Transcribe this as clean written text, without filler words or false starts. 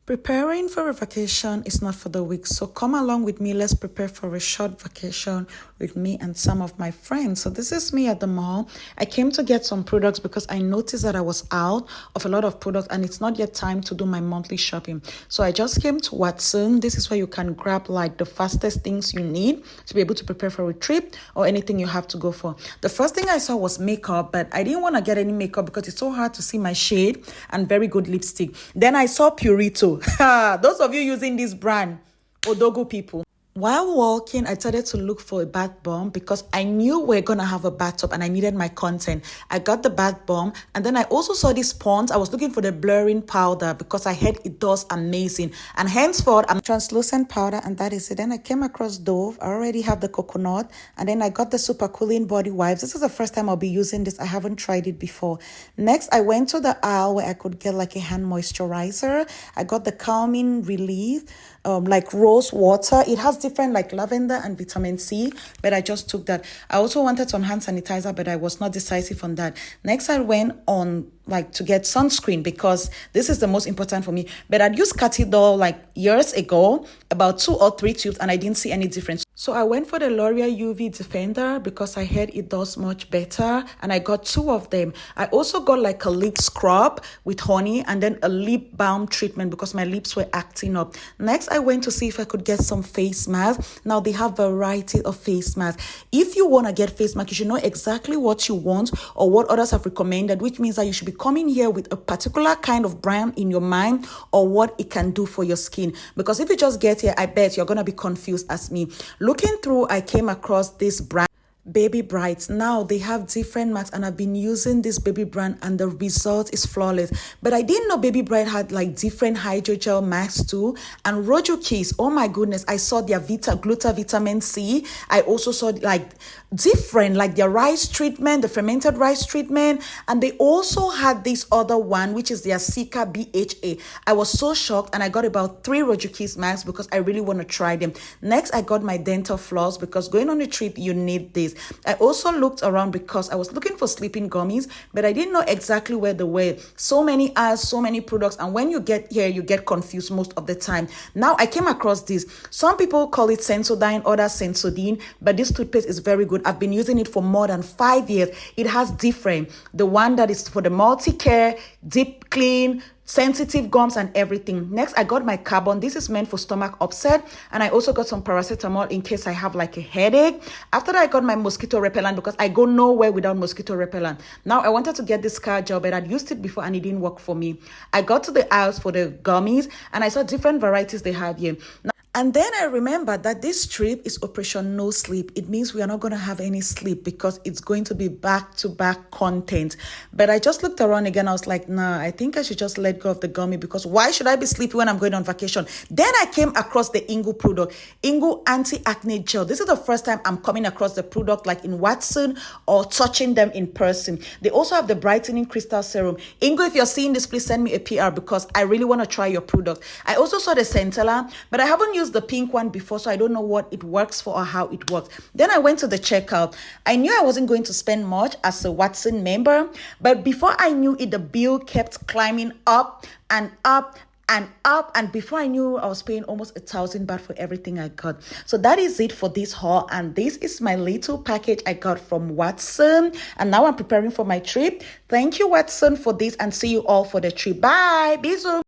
Preparing for a vacation is not for the weak, so come along with me. Let's prepare for a short vacation with me and some of my friends. So this is me at the mall. I came to get some products because I noticed that I was out of a lot of products and it's not yet time to do my monthly shopping. So I just came to Watson. This is where you can grab like the fastest things you need to be able to prepare for a trip or anything you have to go for. The first thing I saw was makeup, but I didn't want to get any makeup because it's so hard to see my shade and very good lipstick. Then I saw Purito. Those of you using this brand, Odogu people. While walking, I started to look for a bath bomb because I knew we're going to have a bathtub and I needed my content. I got the bath bomb and then I also saw this Pond's. I was looking for the blurring powder because I heard it does amazing. And henceforth, I'm translucent powder and that is it. Then I came across Dove. I already have the coconut and then I got the super cooling body wipes. This is the first time I'll be using this. I haven't tried it before. Next, I went to the aisle where I could get like a hand moisturizer. I got the calming relief. Like rose water. It has different like lavender and vitamin C, but I just took that. I also wanted some hand sanitizer, but I was not decisive on that. Next, I went on like to get sunscreen because this is the most important for me. But I'd used Catidol like years ago, about 2 or 3 tubes, and I didn't see any difference. So I went for the L'Oreal UV Defender because I heard it does much better, and I got 2 of them. I also got like a lip scrub with honey and then a lip balm treatment because my lips were acting up. Next, I went to see if I could get some face masks. Now they have a variety of face masks. If you want to get face mask, you should know exactly what you want or what others have recommended, which means that you should be coming here with a particular kind of brand in your mind or what it can do for your skin. Because if you just get here, I bet you're going to be confused as me. Looking through, I came across this brand, Baby Bright. Now they have different masks and I've been using this Baby brand and the result is flawless. But I didn't know Baby Bright had like different hydrogel masks too. And Rojo Kiss, oh my goodness, I saw their Gluta Vitamin C. I also saw like different, like their rice treatment, the fermented rice treatment. And they also had this other one, which is their Sika BHA. I was so shocked and I got about 3 Rojo Kiss masks because I really want to try them. Next, I got my dental floss because going on a trip, you need this. I also looked around because I was looking for sleeping gummies, but I didn't know exactly where they were. So many ads, so many products, and when you get here, you get confused most of the time. Now I came across this. Some people call it Sensodyne, others Sensodyne, but this toothpaste is very good. I've been using it for more than 5 years. It has different. The one that is for the multi-care, deep clean, sensitive gums and everything. Next, I got my Carbon. This is meant for stomach upset. And I also got some paracetamol in case I have like a headache. After that, I got my mosquito repellent because I go nowhere without mosquito repellent. Now, I wanted to get this car gel, but I'd used it before and it didn't work for me. I got to the aisles for the gummies and I saw different varieties they had here. And then I remembered that this trip is Operation No Sleep. It means we are not going to have any sleep because it's going to be back-to-back content. But I just looked around again. I was like, nah, I think I should just let go of the gummy because why should I be sleepy when I'm going on vacation? Then I came across the Ingu product, Ingu Anti-Acne Gel. This is the first time I'm coming across the product like in Watson or touching them in person. They also have the Brightening Crystal Serum. Ingu, if you're seeing this, please send me a PR because I really want to try your product. I also saw the Centella, but I haven't used the pink one before, so I don't know what it works for or how it works. Then I went to the checkout. I knew I wasn't going to spend much as a Watson member, but before I knew it, the bill kept climbing up and up and up, and before I knew, I was paying almost 1,000 baht for everything I got. So that is it for this haul, and this is my little package I got from Watson, and now I'm preparing for my trip. Thank you, Watson, for this, and see you all for the trip. Bye. Bisous.